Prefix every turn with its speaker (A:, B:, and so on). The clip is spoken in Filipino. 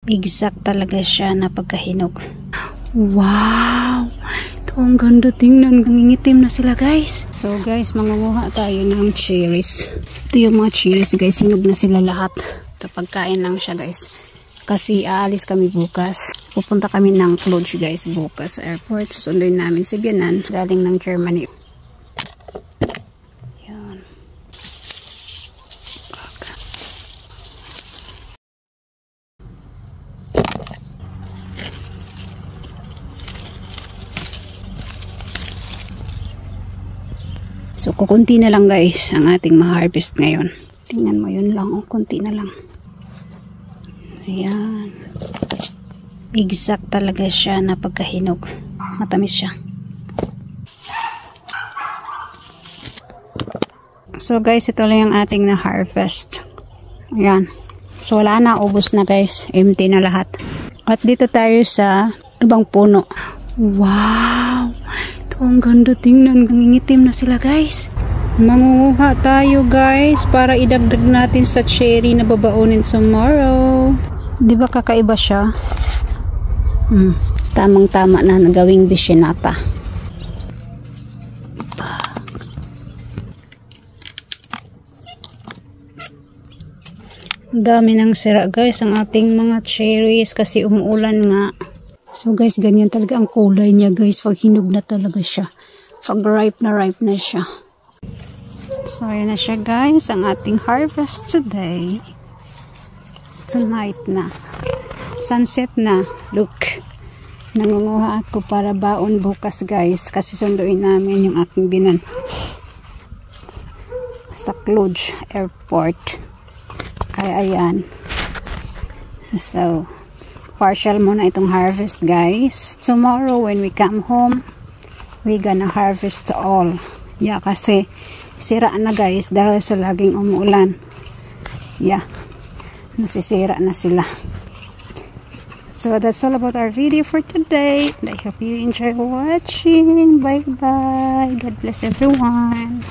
A: Exact talaga siya na pagkahinog. Wow! Ito ang ganda tingnan. Nangingitim na sila guys. So guys, mangunguha tayo ng cherries. Ito yung mga cherries guys. Hinog na sila lahat. Ito pagkain lang siya guys. Kasi aalis kami bukas. Pupunta kami ng Cluj guys bukas sa airport. Susunduin namin si Bianan. Galing ng Germany. Yan. So, kukunti na lang guys ang ating ma-harvest ngayon. Tingnan mo yun lang. Oh, kunti na lang. Ayan. Exact talaga siya na pagkahinog. Matamis siya. So guys, ito lang yung ating na-harvest. Ayan. So, wala na. Ubos na guys. Empty na lahat. At dito tayo sa ibang puno. Wow! Ang ganda tingnan, nangingitim na sila guys. Mangunguha tayo guys para idagdag natin sa cherry na babaunin tomorrow. Di ba kakaiba siya? Tamang tama na nagawing bishinata. Dami ng sira guys ang ating mga cherries kasi umuulan nga. So guys, ganyan talaga ang kulay niya guys. Pag hinog na talaga siya. Pag ripe na siya. So ayan na siya guys. Ang ating harvest today. Tonight na. Sunset na. Look. Nangunguha ako para baon bukas guys. Kasi sunduin namin yung aking binan. Sa Cluj Airport. Kaya ayan. So partial muna itong harvest guys. Tomorrow when we come home, we gonna harvest all. Yeah, kasi sira na guys dahil sa laging umuulan. Yeah, nasisira na sila. So that's all about our video for today. I hope you enjoy watching. Bye bye. God bless everyone.